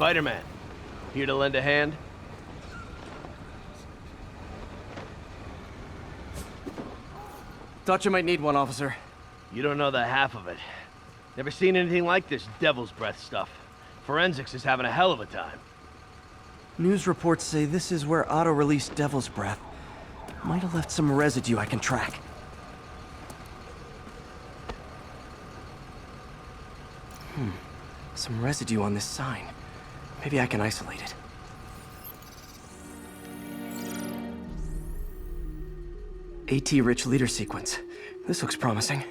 Spider-Man. Here to lend a hand? Thought you might need one, officer. You don't know the half of it. Never seen anything like this devil's breath stuff. Forensics is having a hell of a time. News reports say this is where Otto released Devil's Breath. Might have left some residue I can track. Some residue on this sign. Maybe I can isolate it. AT-rich leader sequence. This looks promising.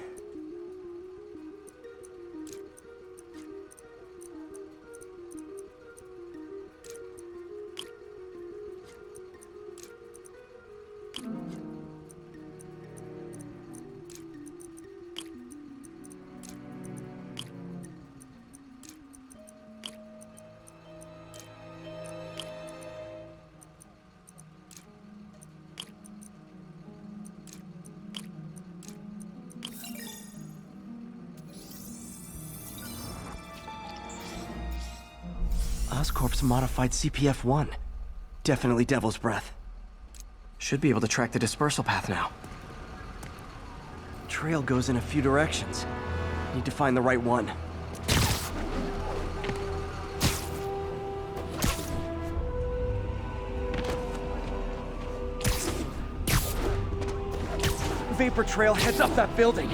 Oscorp's modified CPF-1. Definitely Devil's Breath. Should be able to track the dispersal path now. Trail goes in a few directions. Need to find the right one. Vapor trail heads up that building.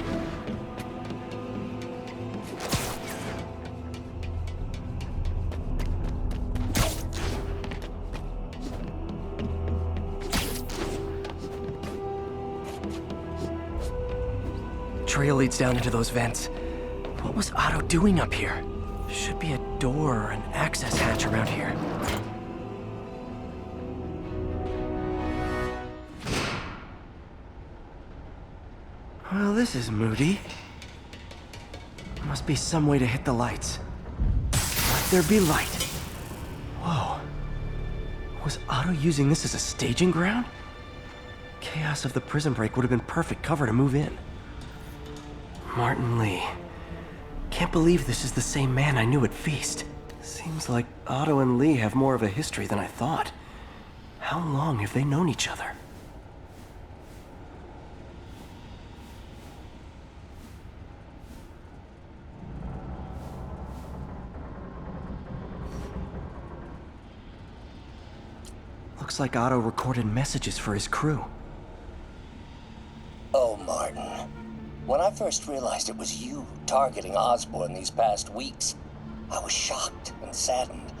Trail leads down into those vents. What was Otto doing up here? Should be a door or an access hatch around here. Well, this is moody. Must be some way to hit the lights. Let there be light. Whoa. Was Otto using this as a staging ground? Chaos of the prison break would have been perfect cover to move in. Martin Lee. Can't believe this is the same man I knew at Feast. Seems like Otto and Lee have more of a history than I thought. How long have they known each other? Looks like Otto recorded messages for his crew. Oh, Martin. When I first realized it was you targeting Osborn these past weeks, I was shocked and saddened.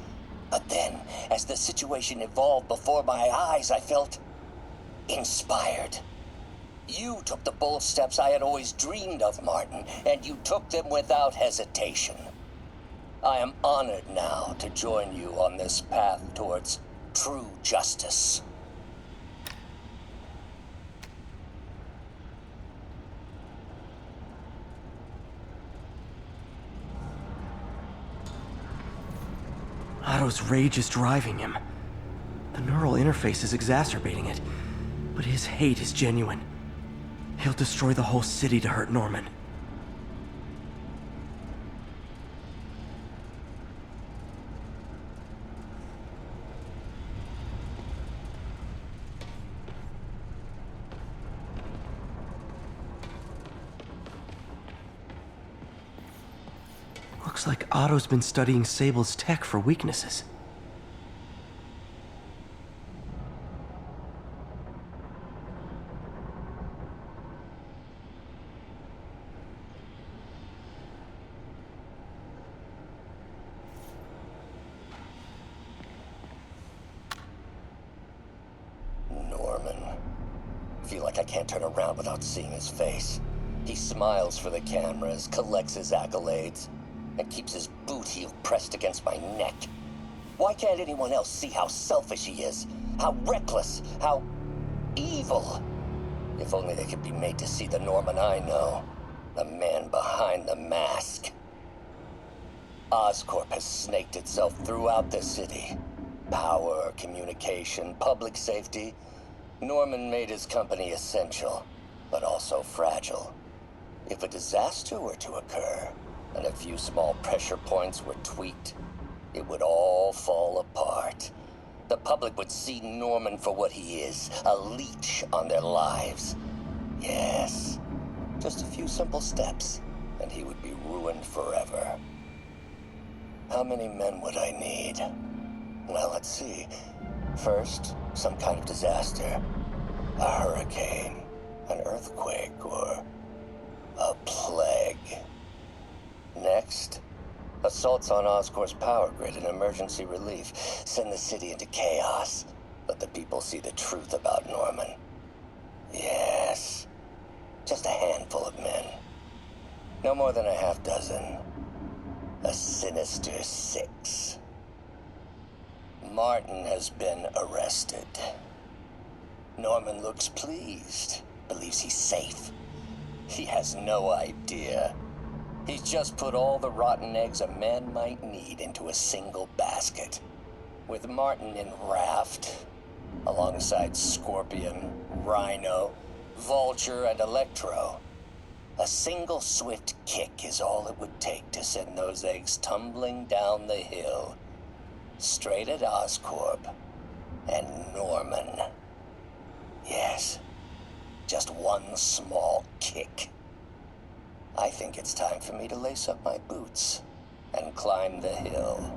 But then, as the situation evolved before my eyes, I felt inspired. You took the bold steps I had always dreamed of, Martin, and you took them without hesitation. I am honored now to join you on this path towards true justice. Otto's rage is driving him. The neural interface is exacerbating it, but his hate is genuine. He'll destroy the whole city to hurt Norman. Looks like Otto's been studying Sable's tech for weaknesses. Norman. Feel like I can't turn around without seeing his face. He smiles for the cameras, collects his accolades, and keeps his boot heel pressed against my neck. Why can't anyone else see how selfish he is? How reckless? How evil? If only they could be made to see the Norman I know. The man behind the mask. Oscorp has snaked itself throughout the city. Power, communication, public safety. Norman made his company essential, but also fragile. If a disaster were to occur, and a few small pressure points were tweaked, it would all fall apart. The public would see Norman for what he is, a leech on their lives. Yes, just a few simple steps, and he would be ruined forever. How many men would I need? Well, let's see. First, some kind of disaster. A hurricane, an earthquake, or a plague. Next, assaults on Oscorp's power grid and emergency relief. Send the city into chaos. Let the people see the truth about Norman. Yes, just a handful of men. No more than a half dozen. A sinister 6. Martin has been arrested. Norman looks pleased, believes he's safe. He has no idea. He's just put all the rotten eggs a man might need into a single basket. With Martin in raft, alongside Scorpion, Rhino, Vulture, and Electro. A single swift kick is all it would take to send those eggs tumbling down the hill. Straight at Oscorp and Norman. Yes, just one small kick. I think it's time for me to lace up my boots and climb the hill.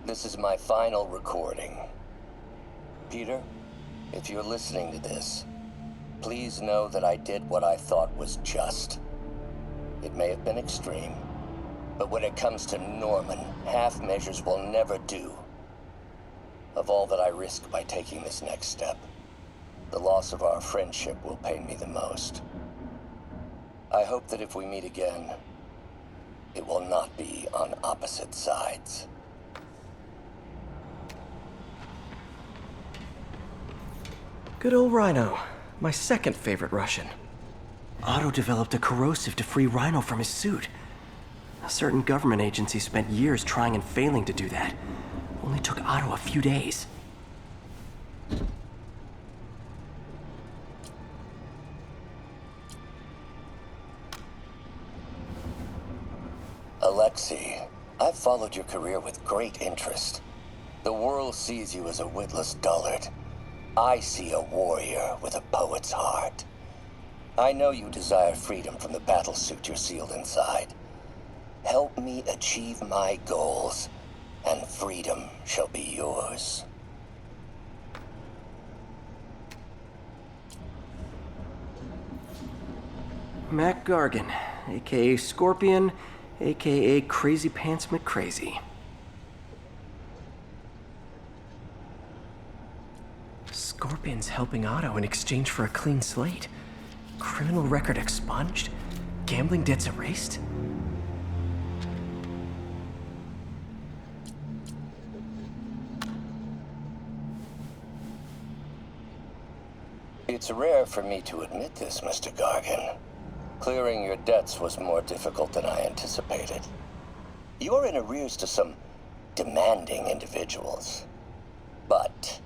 This is my final recording. Peter, if you're listening to this, please know that I did what I thought was just. It may have been extreme, but when it comes to Norman, half measures will never do. Of all that I risk by taking this next step, the loss of our friendship will pain me the most. I hope that if we meet again, it will not be on opposite sides. Good old Rhino. My second favorite Russian. Otto developed a corrosive to free Rhino from his suit. A certain government agency spent years trying and failing to do that. Only took Otto a few days. Alexei, I've followed your career with great interest. The world sees you as a witless dullard. I see a warrior with a poet's heart. I know you desire freedom from the battlesuit you're sealed inside. Help me achieve my goals, and freedom shall be yours. Mac Gargan, aka Scorpion, aka Crazy Pants McCrazy. Scorpion's helping Otto in exchange for a clean slate. Criminal record expunged? Gambling debts erased? It's rare for me to admit this, Mr. Gargan. Clearing your debts was more difficult than I anticipated. You're in arrears to some demanding individuals. But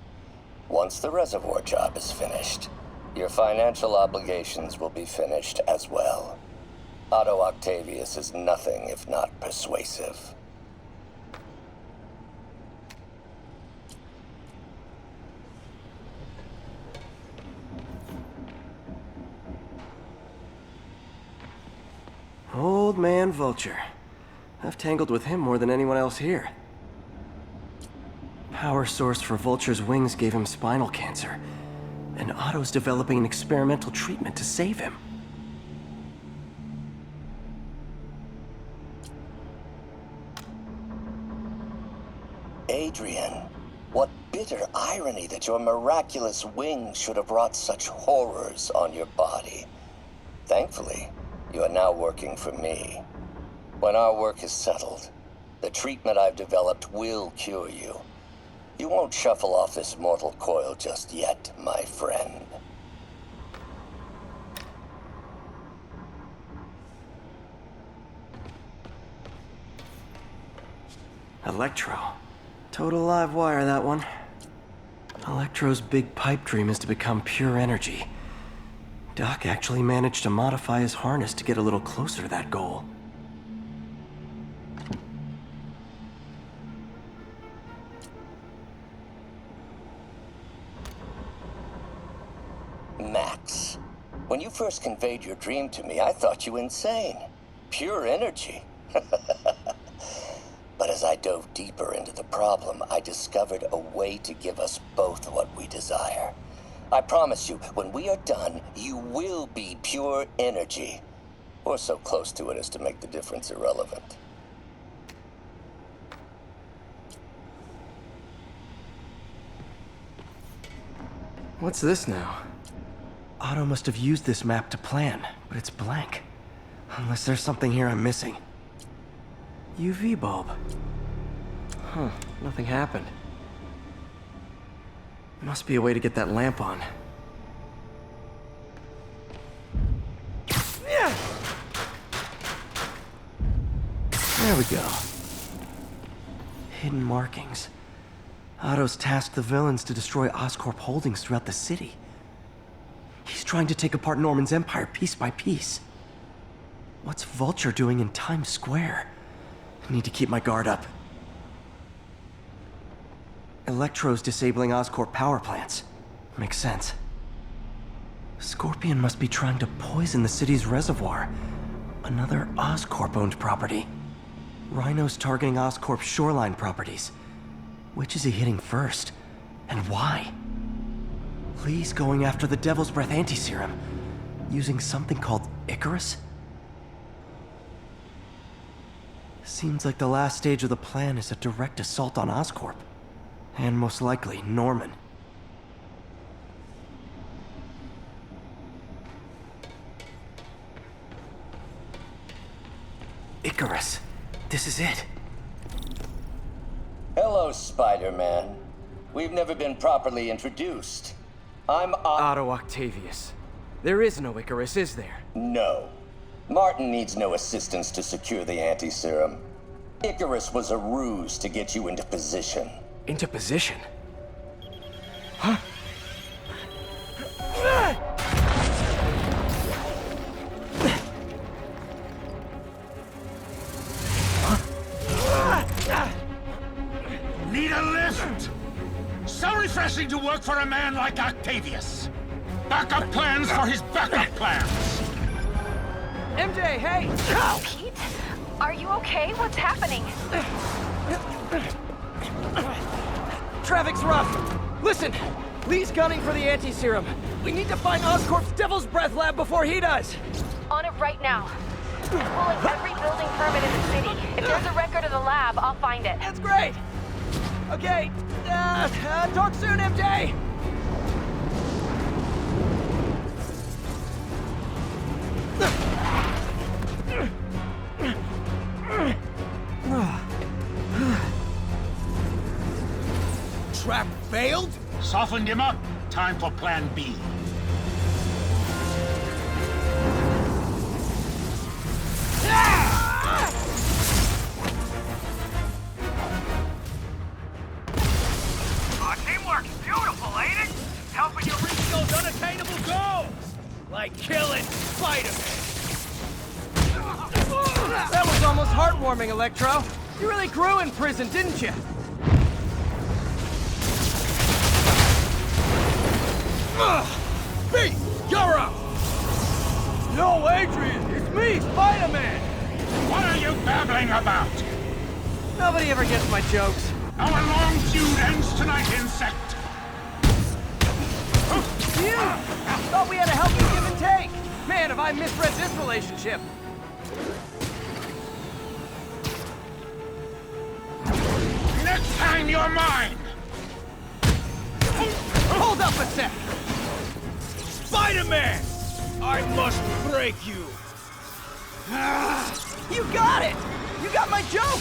once the reservoir job is finished, your financial obligations will be finished as well. Otto Octavius is nothing if not persuasive. Old man Vulture. I've tangled with him more than anyone else here. Power source for Vulture's wings gave him spinal cancer, and Otto's developing an experimental treatment to save him. Adrian, what bitter irony that your miraculous wings should have wrought such horrors on your body. Thankfully, you are now working for me. When our work is settled, the treatment I've developed will cure you. You won't shuffle off this mortal coil just yet, my friend. Electro. Total live wire, that one. Electro's big pipe dream is to become pure energy. Doc actually managed to modify his harness to get a little closer to that goal. first conveyed your dream to me, I thought you insane. Pure energy. But as I dove deeper into the problem, I discovered a way to give us both what we desire. I promise you, when we are done, you will be pure energy. Or so close to it as to make the difference irrelevant. What's this now? Otto must have used this map to plan, but it's blank. Unless there's something here I'm missing. UV bulb. Huh, nothing happened. Must be a way to get that lamp on. There we go. Hidden markings. Otto's tasked the villains to destroy Oscorp holdings throughout the city. He's trying to take apart Norman's empire piece by piece. What's Vulture doing in Times Square? I need to keep my guard up. Electro's disabling Oscorp power plants. Makes sense. Scorpion must be trying to poison the city's reservoir. Another Oscorp-owned property. Rhino's targeting Oscorp's shoreline properties. Which is he hitting first? And why? Lee's going after the Devil's Breath anti-serum, using something called Icarus? Seems like the last stage of the plan is a direct assault on Oscorp. And most likely, Norman. Icarus. This is it. Hello, Spider-Man. We've never been properly introduced. I'm Otto Octavius. There is no Icarus, is there? No. Martin needs no assistance to secure the anti-serum. Icarus was a ruse to get you into position. Into position? Huh? Need a lift? So refreshing to work for a man like Octavius. Backup plans for his backup plans. MJ, hey! Pete? Are you okay? What's happening? Traffic's rough. Listen, Lee's gunning for the anti-serum. We need to find Oscorp's Devil's Breath lab before he does. On it right now. Pulling every building permit in the city. If there's a record of the lab, I'll find it. That's great. Okay, talk soon, MJ. Trap failed? Softened him up. Time for plan B. Teamwork's beautiful, ain't it? Helping you reach those unattainable goals! Like killing Spider-Man! That was almost heartwarming, Electro. You really grew in prison, didn't you? Pete, you're up! No, Adrian, it's me, Spider-Man. What are you babbling about? Nobody ever gets my jokes. Our long feud ends tonight, insect. You! Thought we had a healthy give and take. Man, have I misread this relationship. Next time you're mine. Hold up a sec. Spider-Man! I must break you! You got it! You got my joke!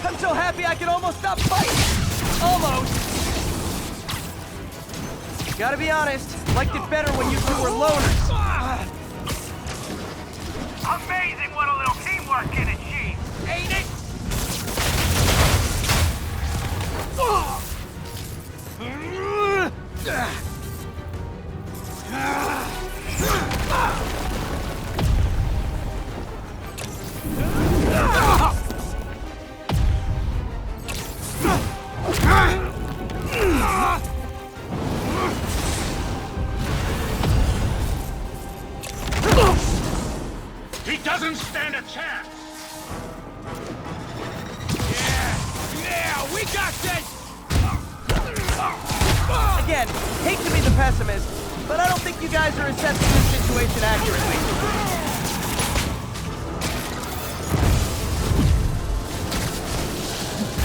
I'm so happy I could almost stop fighting! Almost! Gotta be honest, liked it better when you two were loners. Amazing what a little teamwork can achieve, ain't it? He doesn't stand a chance! Yeah, we got this! Again, hate to be the pessimist, but I don't think you guys are assessing the situation accurately.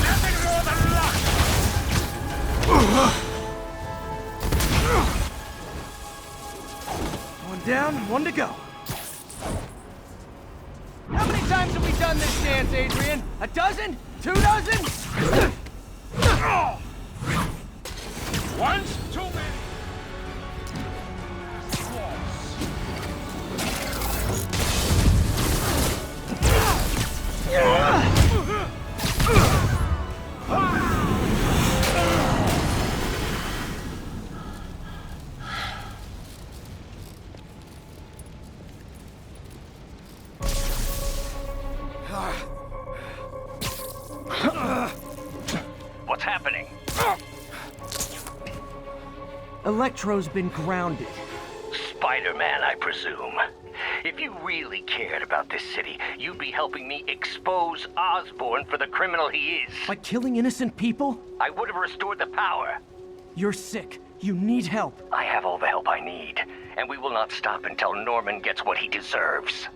Nothing more than luck! One down, one to go. How many times have we done this dance, Adrian? A dozen? 2 dozen? Once too many. What's happening? Electro's been grounded. Spider-Man, I presume. If you really cared about this city, you'd be helping me expose Osborn for the criminal he is. By killing innocent people? I would have restored the power. You're sick. You need help. I have all the help I need, and we will not stop until Norman gets what he deserves.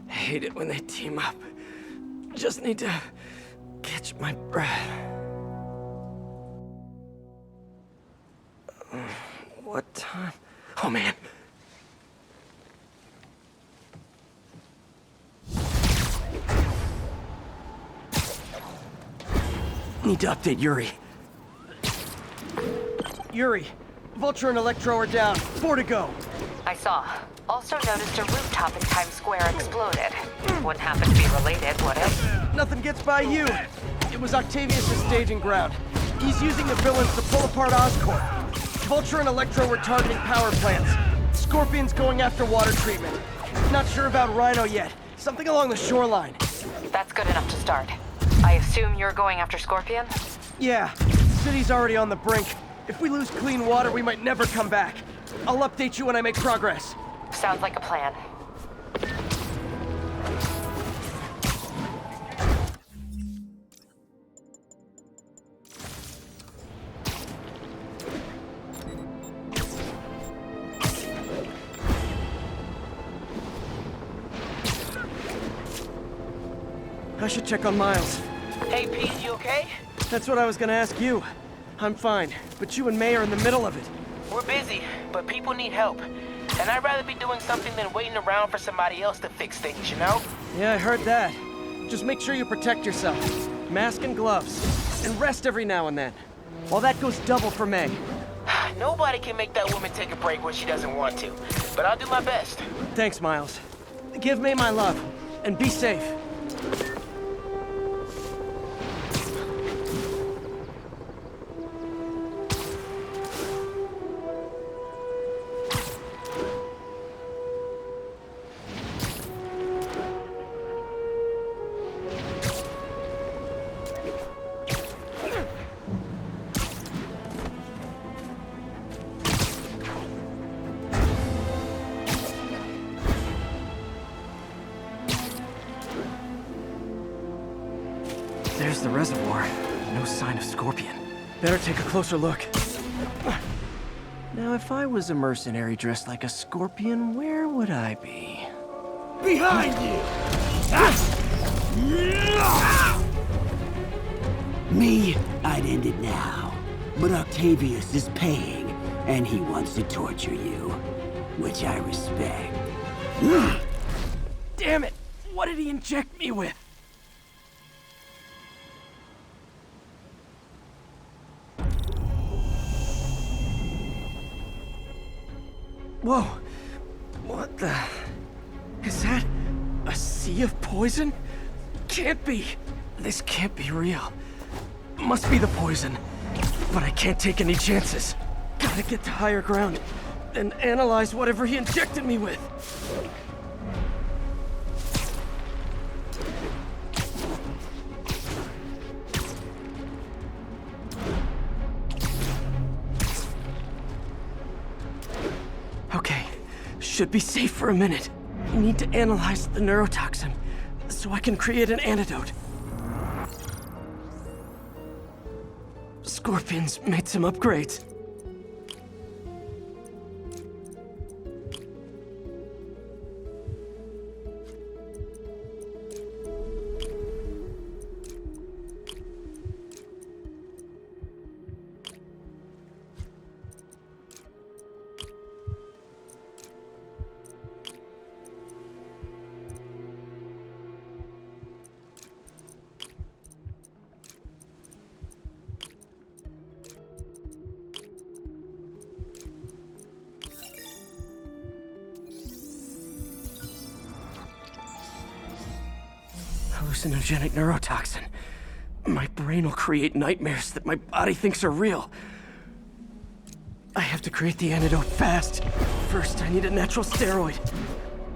I hate it when they team up. Just need to catch my breath. What time? Oh, man. Need to update Yuri. Yuri, Vulture and Electro are down. 4 to go. I saw. Also noticed a rooftop in Times Square exploded. Wouldn't happen to be related, would it? Nothing gets by you. It was Octavius' staging ground. He's using the villains to pull apart Oscorp. Vulture and Electro were targeting power plants. Scorpion's going after water treatment. Not sure about Rhino yet. Something along the shoreline. That's good enough to start. I assume you're going after Scorpion? Yeah, the city's already on the brink. If we lose clean water, we might never come back. I'll update you when I make progress. Sounds like a plan. I should check on Miles. Hey, Pete, you okay? That's what I was gonna ask you. I'm fine, but you and May are in the middle of it. We're busy, but people need help. And I'd rather be doing something than waiting around for somebody else to fix things, you know? Yeah, I heard that. Just make sure you protect yourself. Mask and gloves. And rest every now and then. Well, that goes double for May. Nobody can make that woman take a break when she doesn't want to. But I'll do my best. Thanks, Miles. Give May my love. And be safe. There's the reservoir. No sign of Scorpion. Better take a closer look. Now, if I was a mercenary dressed like a Scorpion, where would I be? Behind you! Me, I'd end it now. But Octavius is paying, and he wants to torture you. Which I respect. Damn it! What did he inject me with? Whoa! What the... Is that a sea of poison? Can't be. This can't be real. Must be the poison. But I can't take any chances. Gotta get to higher ground and analyze whatever he injected me with. should be safe for a minute. I need to analyze the neurotoxin so I can create an antidote. Scorpion's made some upgrades. Hallucinogenic neurotoxin. My brain will create nightmares that my body thinks are real. I have to create the antidote fast. First, I need a natural steroid.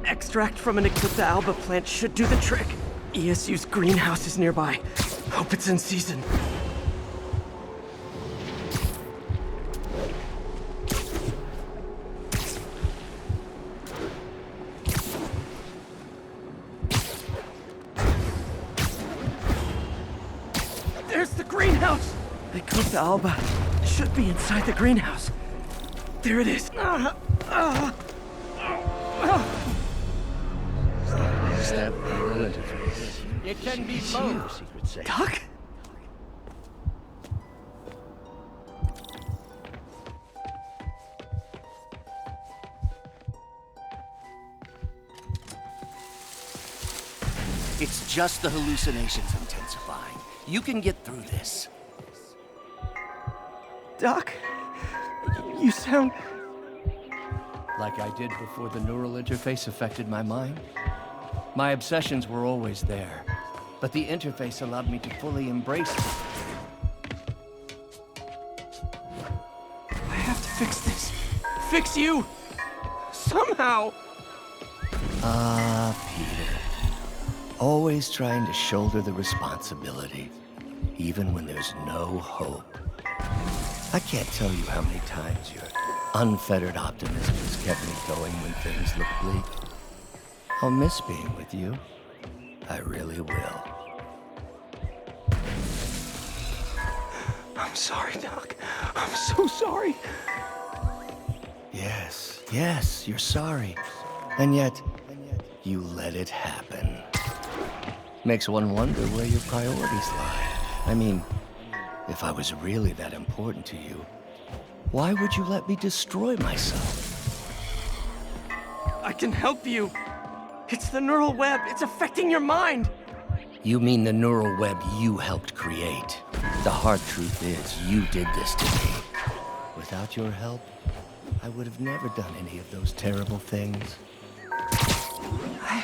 Extract from an Eclipta alba plant should do the trick. ESU's greenhouse is nearby. Hope it's in season. There's the greenhouse! The Eclipta alba should be inside the greenhouse. There it is. Is that neural interface? It can be It's both. you, Secret Safe. Doc? It's just the hallucinations intensifying. You can get through this. Doc? You sound... Like I did before the neural interface affected my mind. My obsessions were always there, but the interface allowed me to fully embrace them. I have to fix this. Fix you! Somehow! Peter. Always trying to shoulder the responsibility, even when there's no hope. I can't tell you how many times your unfettered optimism has kept me going when things look bleak. I'll miss being with you. I really will. I'm sorry, Doc. I'm so sorry. Yes, you're sorry. And yet, you let it happen. Makes one wonder where your priorities lie. I mean, if I was really that important to you, why would you let me destroy myself? I can help you. It's the neural web. It's affecting your mind. You mean the neural web you helped create? The hard truth is, you did this to me. Without your help, I would have never done any of those terrible things. I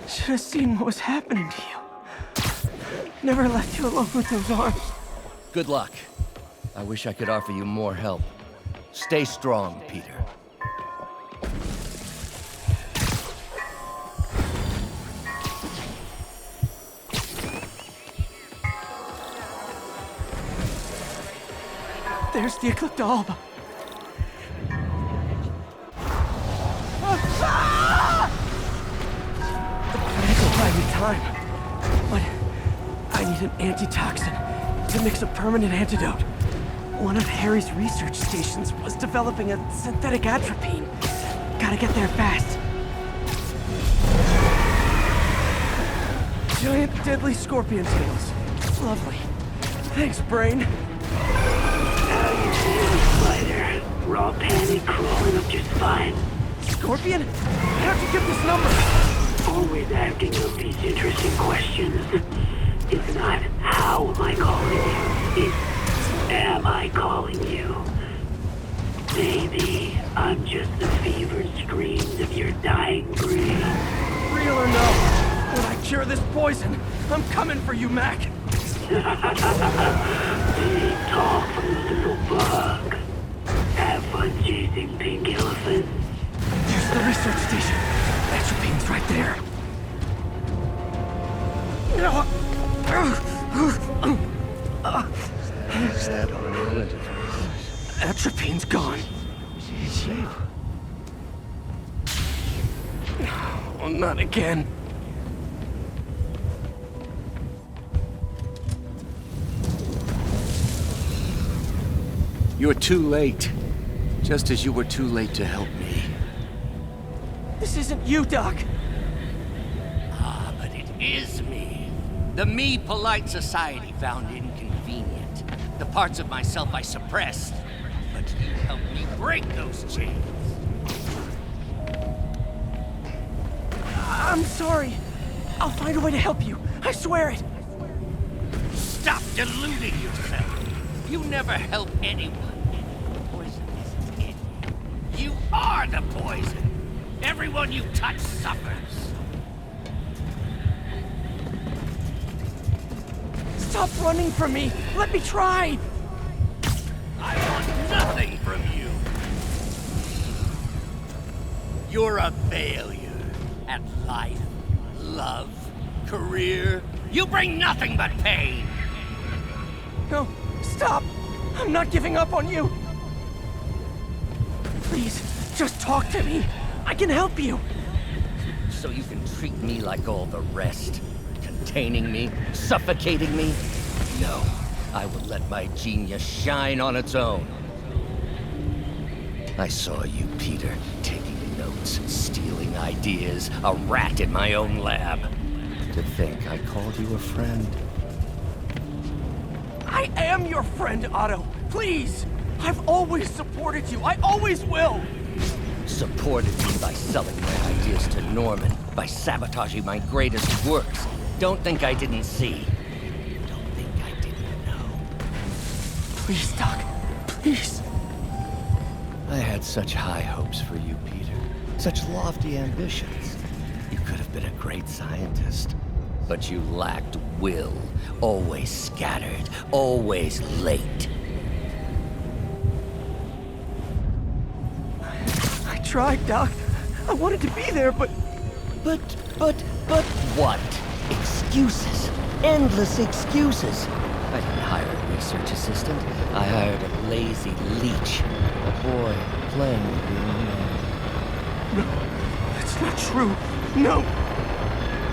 should have seen what was happening to you. Never left you alone with those arms. Good luck. I wish I could offer you more help. Stay strong, Peter. There's the Eclipta alba. The plants will buy me time, but I need an antitoxin to mix a permanent antidote. One of Harry's research stations was developing a synthetic atropine. Gotta get there fast. Giant deadly scorpion tails. Lovely. Thanks, brain. Spider. Raw panic crawling up your spine. Scorpion? How'd you get this number? Always asking these interesting questions. It's not how am I calling you, it's am I calling you. Maybe I'm just the fevered screams of your dying brain. Real or no, when I cure this poison, I'm coming for you, Mac. Big talk from the little bug. Have fun chasing pink elephants. There's the research station. Atropine's right there. Is that neural interface? Atropine's gone. It's safe. Not again. You're too late. Just as you were too late to help me. This isn't you, Doc. Ah, but it is me. The me polite society found inconvenient. The parts of myself I suppressed. But you helped me break those chains. I'm sorry. I'll find a way to help you. I swear it. Stop deluding yourself. You never help anyone. The poison isn't in you. You are the poison. Everyone you touch suffers. Stop running from me. Let me try. I want nothing from you. You're a failure at life, love, career. You bring nothing but pain. No, stop. I'm not giving up on you. Please, just talk to me. I can help you. So you can treat me like all the rest. Containing me, suffocating me. No, I will let my genius shine on its own. I saw you, Peter, taking notes, stealing ideas, a rat in my own lab. To think I called you a friend. I am your friend, Otto. Please. I've always supported you. I always will. Supported me by selling my ideas to Norman, by sabotaging my greatest works. Don't think I didn't see. Don't think I didn't know. Please, Doc. Please. I had such high hopes for you, Peter. Such lofty ambitions. You could have been a great scientist. But you lacked will. Always scattered. Always late. I tried, Doc. I wanted to be there, but But what? Excuses. Endless excuses. I didn't hire a research assistant. I hired a lazy leech. A boy playing with the young man. no, that's not true. No.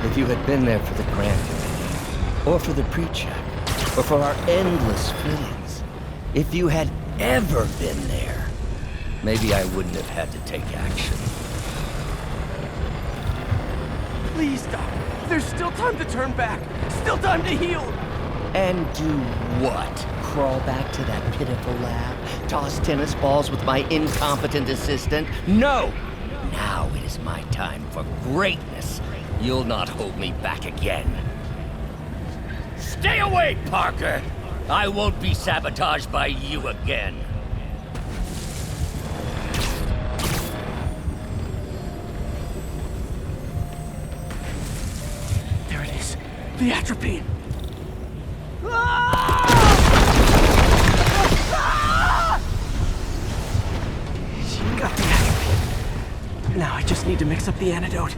If you had been there for the grant committee, or for the pre-check, or for our endless fittings, if you had ever been there, maybe I wouldn't have had to take action. Please, Doc. There's still time to turn back. Still time to heal. And do what? Crawl back to that pitiful lab? Toss tennis balls with my incompetent assistant? No! Now it is my time for greatness. You'll not hold me back again. Stay away, Parker! I won't be sabotaged by you again. There it is. The atropine. She got the atropine. Now I just need to mix up the antidote.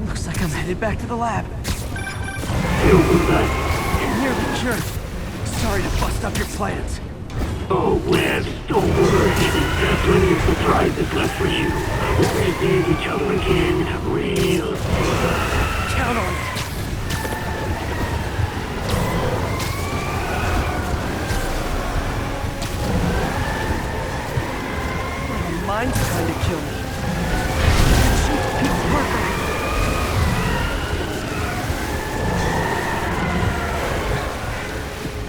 Looks like I'm headed back to the lab. Nearly cured. Sorry to bust up your plans. Oh, Webb, don't worry. There's plenty of surprises left for you. We'll meet each other again real soon. Count on it. My mind's trying to kill me. She's Pete Parker.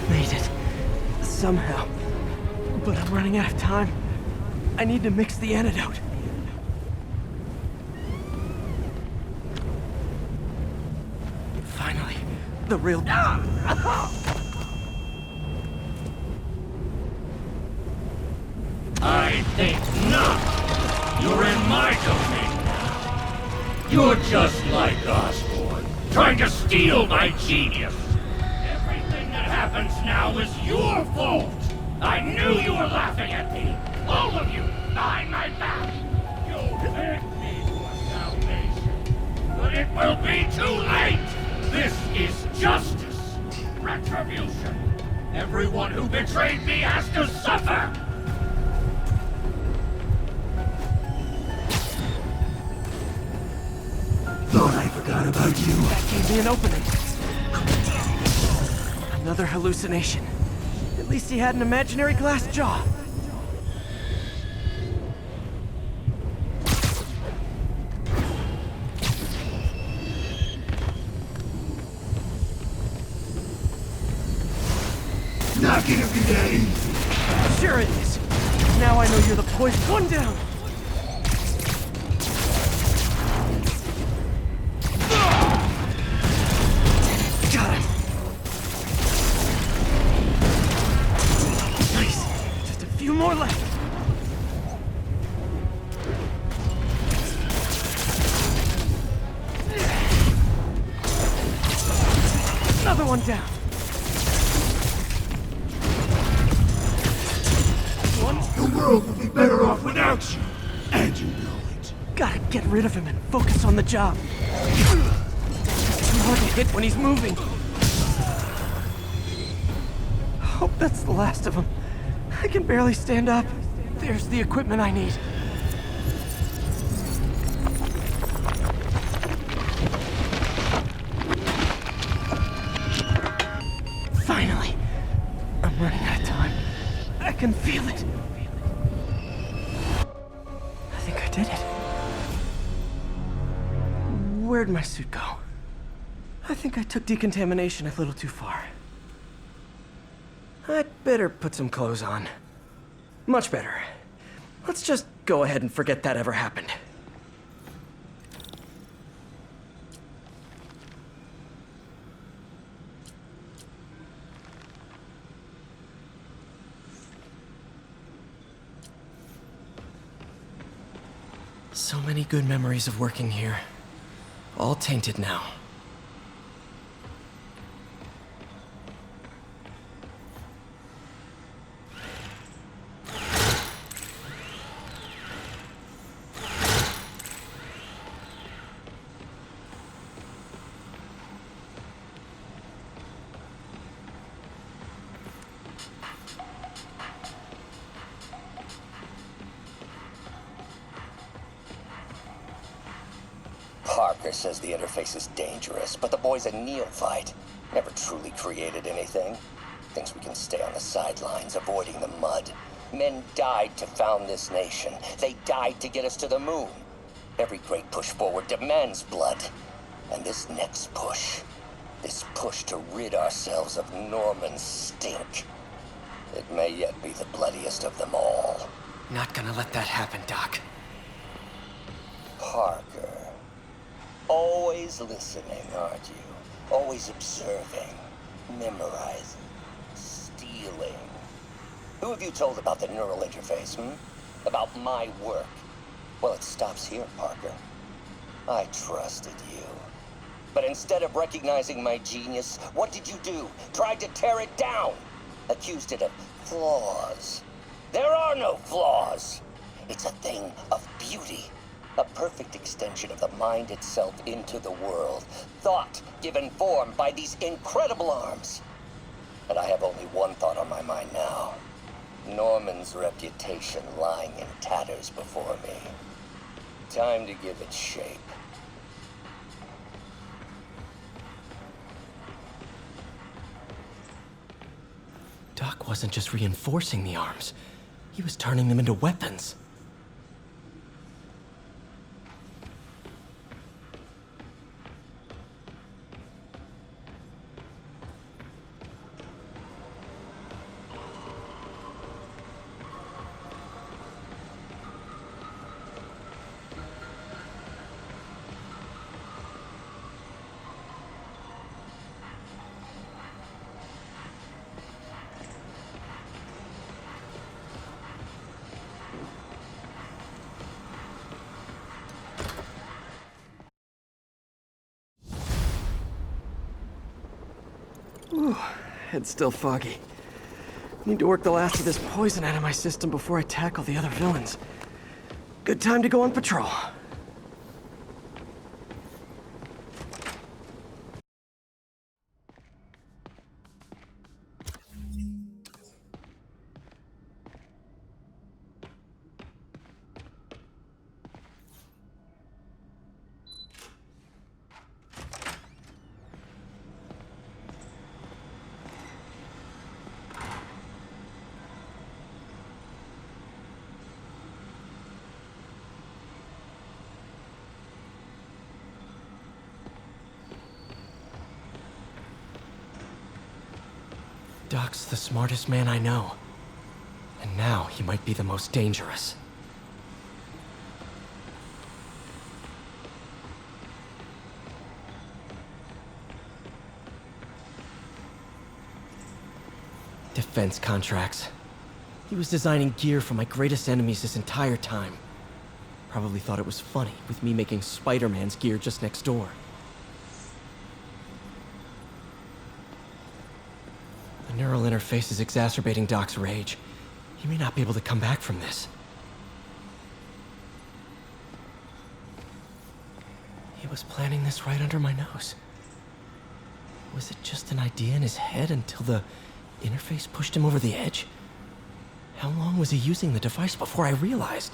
Made it. Somehow. But I'm running out of time. I need to mix the antidote. Finally, the real... I think not. You're in my domain now. You're just like Osborn, trying to steal my genius. Everything that happens now is your fault. I knew you were laughing at me. All of you, behind my back. You begged me for salvation. But it will be too late. This is justice. Retribution. Everyone who betrayed me has to suffer. forgot about you. That gave me an opening. Another hallucination. At least he had an imaginary glass jaw. Not gonna be that easy. Sure it is. Now I know you're the poison. One down. Got him. Nice. Just a few more left. Another one down. The world would be better off without you. And you know it. Gotta get rid of him and focus on the job. Too hard to hit when he's moving. Hope that's the last of them. I can barely stand up. There's the equipment I need. Finally. I'm running out of time. I can feel it. I think I did it. Where'd my suit go? I think I took decontamination a little too far. I'd better put some clothes on. Much better. Let's just go ahead and forget that ever happened. So many good memories of working here. All tainted now. Parker says the interface is dangerous, but the boy's a neophyte. Never truly created anything. Thinks we can stay on the sidelines, avoiding the mud. Men died to found this nation. They died to get us to the moon. Every great push forward demands blood. And this next push, this push to rid ourselves of Norman's stink, it may yet be the bloodiest of them all. Not gonna let that happen, Doc. Parker. Always listening, aren't you? Always observing, memorizing, stealing. Who have you told about the neural interface, About my work? Well, it stops here, Parker. I trusted you. But instead of recognizing my genius, what did you do? Tried to tear it down. Accused it of flaws. There are no flaws. It's a thing of beauty. A perfect extension of the mind itself into the world. Thought given form by these incredible arms. And I have only one thought on my mind now. Norman's reputation lying in tatters before me. Time to give it shape. Doc wasn't just reinforcing the arms. He was turning them into weapons. Ooh, head's still foggy. Need to work the last of this poison out of my system before I tackle the other villains. Good time to go on patrol. Doc's the smartest man I know. And now he might be the most dangerous. Defense contracts. He was designing gear for my greatest enemies this entire time. Probably thought it was funny, with me making Spider-Man's gear just next door. The neural interface is exacerbating Doc's rage. He may not be able to come back from this. He was planning this right under my nose. Was it just an idea in his head until the interface pushed him over the edge? How long was he using the device before I realized?